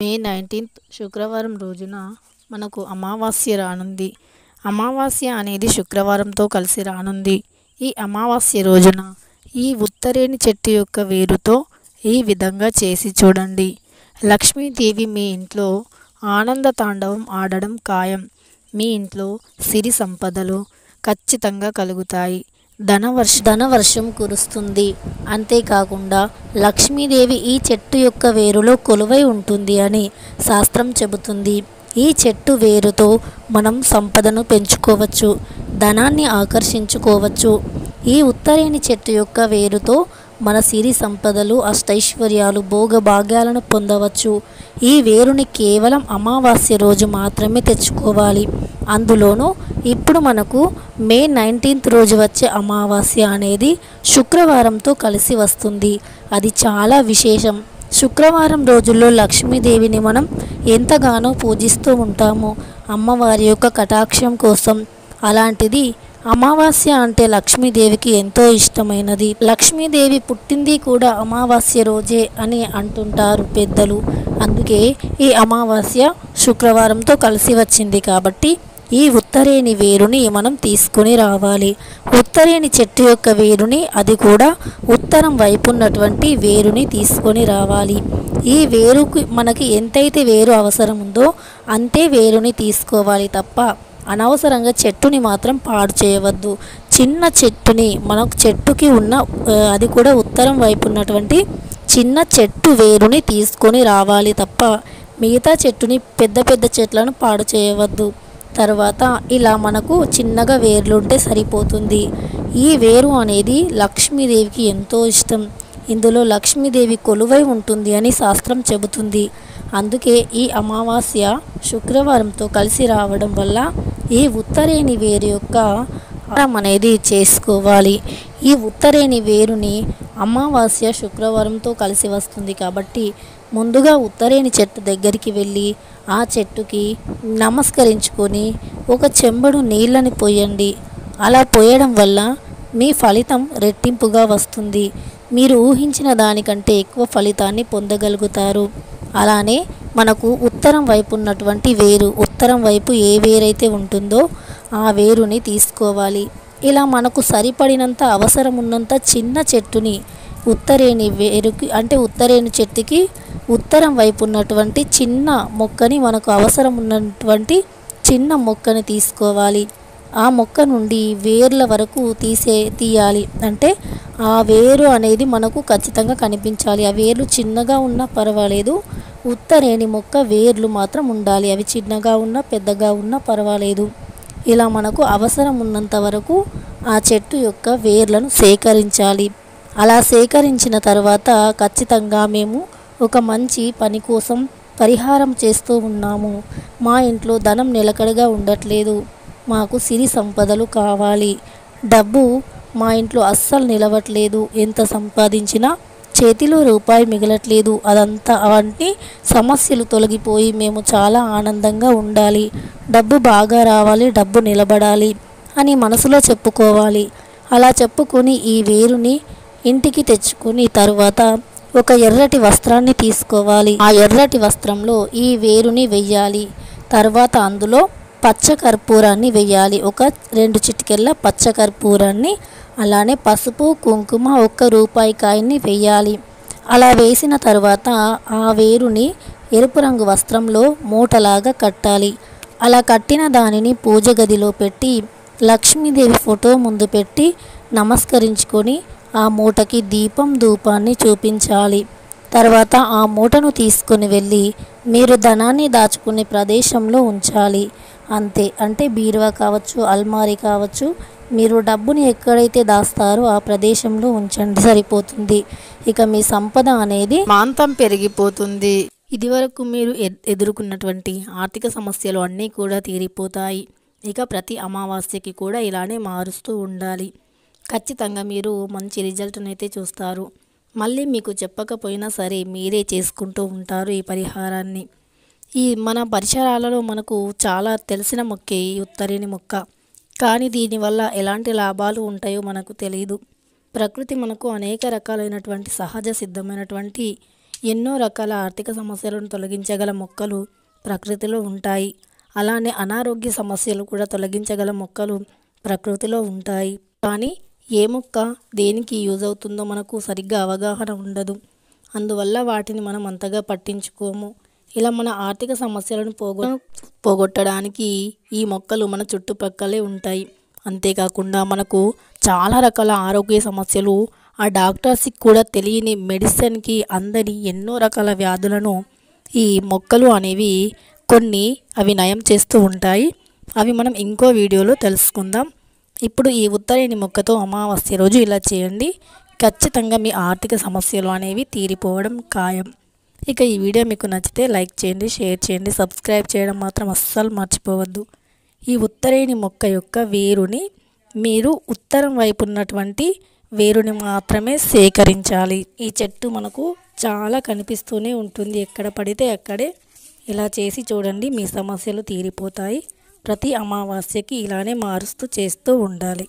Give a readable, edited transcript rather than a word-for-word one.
మే 19 శుక్రవారం రోజున మనకు అమావాస్య రానుంది. అమావాస్య అనేది శుక్రవారంతో కలిసి రానుంది. ఈ అమావాస్య రోజున ఈ ఉత్తరేణి చెట్టు యొక్క వేరుతో ఈ విధంగా చేసి చూడండి. లక్ష్మీదేవి మీ ఇంట్లో ఆనంద తాండవం ఆడడం ఖాయం. మీ ఇంట్లో సిరి సంపదలు ఖచ్చితంగా కలుగుతాయి. ధనవర్షం కురుస్తుంది. అంతేకాకుండా లక్ష్మీదేవి ఈ చెట్టు యొక్క వేరులో కొలువై ఉంటుంది అని శాస్త్రం చెబుతుంది. ఈ చెట్టు వేరుతో మనం సంపదను పెంచుకోవచ్చు, ధనాన్ని ఆకర్షించుకోవచ్చు. ఈ ఉత్తరేణి చెట్టు యొక్క వేరుతో మన సిరి సంపదలు, అష్టైశ్వర్యాలు, భోగభాగ్యాలను పొందవచ్చు. ఈ వేరుని కేవలం అమావాస్య రోజు మాత్రమే తెచ్చుకోవాలి. అందులోనూ ఇప్పుడు మనకు మే 19 రోజు వచ్చే అమావాస్య అనేది శుక్రవారంతో కలిసి వస్తుంది. అది చాలా విశేషం. శుక్రవారం రోజుల్లో లక్ష్మీదేవిని మనం ఎంతగానో పూజిస్తూ ఉంటాము అమ్మవారి యొక్క కటాక్షం కోసం. అలాంటిది అమావాస్య అంటే లక్ష్మీదేవికి ఎంతో ఇష్టమైనది. లక్ష్మీదేవి పుట్టింది కూడా అమావాస్య రోజే అని అంటుంటారు పెద్దలు. అందుకే ఈ అమావాస్య శుక్రవారంతో కలిసి వచ్చింది కాబట్టి ఈ ఉత్తరేణి వేరుని మనం తీసుకొని రావాలి. ఉత్తరేణి చెట్టు యొక్క వేరుని, అది కూడా ఉత్తరం వైపు ఉన్నటువంటి వేరుని తీసుకొని రావాలి. ఈ వేరుకి మనకి ఎంతైతే వేరు అవసరం ఉందో అంతే వేరుని తీసుకోవాలి తప్ప అనవసరంగా చెట్టుని మాత్రం పాడు చేయవద్దు. చిన్న చెట్టుని మనకు చెట్టుకి ఉన్న అది కూడా ఉత్తరం వైపు ఉన్నటువంటి చిన్న చెట్టు వేరుని తీసుకొని రావాలి తప్ప మిగతా చెట్టుని పెద్ద పెద్ద చెట్లను పాడు చేయవద్దు. తర్వాత ఇలా మనకు చిన్నగా వేర్లు ఉంటే సరిపోతుంది. ఈ వేరు అనేది లక్ష్మీదేవికి ఎంతో ఇష్టం. ఇందులో లక్ష్మీదేవి కొలువై ఉంటుంది అని శాస్త్రం చెబుతుంది. అందుకే ఈ అమావాస్య శుక్రవారంతో కలిసి రావడం వల్ల ఈ ఉత్తరేణి వేరు యొక్క అనేది చేసుకోవాలి. ఈ ఉత్తరేణి వేరుని అమావాస్య శుక్రవారంతో కలిసి వస్తుంది కాబట్టి ముందుగా ఉత్తరేణి చెట్టు దగ్గరికి వెళ్ళి ఆ చెట్టుకి నమస్కరించుకొని ఒక చెంబుడు నీళ్ళని పోయండి. అలా పోయడం వల్ల మీ ఫలితం రెట్టింపుగా వస్తుంది. మీరు ఊహించిన దానికంటే ఎక్కువ ఫలితాన్ని పొందగలుగుతారు. అలానే మనకు ఉత్తరం వైపు ఉన్నటువంటి వేరు, ఉత్తరం వైపు ఏ వేరైతే ఉంటుందో ఆ వేరుని తీసుకోవాలి. ఇలా మనకు సరిపడినంత అవసరం ఉన్నంత చిన్న చెట్టుని ఉత్తరేణి వేరుకి అంటే ఉత్తరేణి చెట్టుకి ఉత్తరం వైపు ఉన్నటువంటి చిన్న మొక్కని, మనకు అవసరం ఉన్నటువంటి చిన్న మొక్కని తీసుకోవాలి. ఆ మొక్క నుండి వేర్ల వరకు తీయాలి. అంటే ఆ వేరు అనేది మనకు ఖచ్చితంగా కనిపించాలి. ఆ వేర్లు చిన్నగా ఉన్నా పర్వాలేదు, ఉత్తరేణి మొక్క వేర్లు మాత్రం ఉండాలి. అవి చిన్నగా ఉన్నా పెద్దగా ఉన్నా పర్వాలేదు. ఇలా మనకు అవసరం ఉన్నంత వరకు ఆ చెట్టు యొక్క వేర్లను సేకరించాలి. అలా సేకరించిన తర్వాత ఖచ్చితంగా మేము ఒక మంచి పని కోసం పరిహారం చేస్తూ ఉన్నాము. మా ఇంట్లో ధనం నిలకడగా ఉండట్లేదు, మాకు సిరి సంపదలు కావాలి, డబ్బు మా ఇంట్లో అస్సలు నిలవట్లేదు, ఎంత సంపాదించినా చేతిలో రూపాయి మిగలట్లేదు, అవన్నీ సమస్యలు తొలగిపోయి మేము చాలా ఆనందంగా ఉండాలి, డబ్బు బాగా రావాలి, డబ్బు నిలబడాలి అని మనసులో చెప్పుకోవాలి. అలా చెప్పుకొని ఈ వేరుని ఇంటికి తెచ్చుకొని తరువాత ఒక ఎర్రటి వస్త్రాన్ని తీసుకోవాలి. ఆ ఎర్రటి వస్త్రంలో ఈ వేరుని వెయ్యాలి. తర్వాత అందులో పచ్చకర్పూరాన్ని వెయ్యాలి. ఒక 2 చిటికెళ్ళ పచ్చకర్పూరాన్ని, అలానే పసుపు, కుంకుమ, 1 రూపాయి కాయన్ని వెయ్యాలి. అలా వేసిన తర్వాత ఆ వేరుని ఎరుపు రంగు వస్త్రంలో మూటలాగా కట్టాలి. అలా కట్టిన దానిని పూజ గదిలో పెట్టి లక్ష్మీదేవి ఫోటో ముందు పెట్టి నమస్కరించుకొని ఆ మూటకి దీపం ధూపాన్ని చూపించాలి. తర్వాత ఆ మూటను తీసుకొని వెళ్ళి మీరు ధనాన్ని దాచుకునే ప్రదేశంలో ఉంచాలి. అంతే. అంటే బీరువా కావచ్చు, అల్మారీ కావచ్చు, మీరు డబ్బుని ఎక్కడైతే దాస్తారో ఆ ప్రదేశంలో ఉంచండి, సరిపోతుంది. ఇక మీ సంపద అనేది మాంతం పెరిగిపోతుంది. ఇదివరకు మీరు ఎదుర్కొన్నటువంటి ఆర్థిక సమస్యలు అన్నీ కూడా తీరిపోతాయి. ఇక ప్రతి అమావాస్యకి కూడా ఇలానే మారుస్తూ ఉండాలి. ఖచ్చితంగా మీరు మంచి రిజల్ట్ని అయితే చూస్తారు. మళ్ళీ మీకు చెప్పకపోయినా సరే మీరే చేసుకుంటూ ఉంటారు ఈ పరిహారాన్ని. ఈ మన పరిసరాలలో మనకు చాలా తెలిసిన మొక్కే ఈ ఉత్తరేణి మొక్క. కానీ దీనివల్ల ఎలాంటి లాభాలు ఉంటాయో మనకు తెలియదు. ప్రకృతి మనకు అనేక రకాలైనటువంటి సహజ సిద్ధమైనటువంటి ఎన్నో రకాల ఆర్థిక సమస్యలను తొలగించగల మొక్కలు ప్రకృతిలో ఉంటాయి. అలానే అనారోగ్య సమస్యలు కూడా తొలగించగల మొక్కలు ప్రకృతిలో ఉంటాయి. కానీ ఏ మొక్క దేనికి యూజ్ అవుతుందో మనకు సరిగ్గా అవగాహన ఉండదు. అందువల్ల వాటిని మనం అంతగా పట్టించుకోము. ఇలా మన ఆర్థిక సమస్యలను పోగొట్టడానికి ఈ మొక్కలు మన చుట్టుపక్కలే ఉంటాయి. అంతేకాకుండా మనకు చాలా రకాల ఆరోగ్య సమస్యలు, ఆ డాక్టర్స్కి కూడా తెలియని, మెడిసిన్కి అందని ఎన్నో రకాల వ్యాధులను ఈ మొక్కలు అనేవి అవి నయం చేస్తూ ఉంటాయి. అవి మనం ఇంకో వీడియోలో తెలుసుకుందాం. ఇప్పుడు ఈ ఉత్తరేణి మొక్కతో అమావాస్య రోజు ఇలా చేయండి. ఖచ్చితంగా మీ ఆర్థిక సమస్యలు అనేవి తీరిపోవడం ఖాయం. ఇక ఈ వీడియో మీకు నచ్చితే లైక్ చేయండి, షేర్ చేయండి, సబ్స్క్రైబ్ చేయడం మాత్రం అస్సలు మర్చిపోవద్దు. ఈ ఉత్తరేణి మొక్క యొక్క వేరుని మీరు ఉత్తరం వైపు ఉన్నటువంటి వేరుని మాత్రమే సేకరించాలి. ఈ చెట్టు మనకు చాలా కనిపిస్తూనే ఉంటుంది, ఎక్కడ పడితే అక్కడే. ఇలా చేసి చూడండి, మీ సమస్యలు తీరిపోతాయి. ప్రతి అమావాస్యకి ఇలానే మారుస్తూ చేస్తూ ఉండాలి.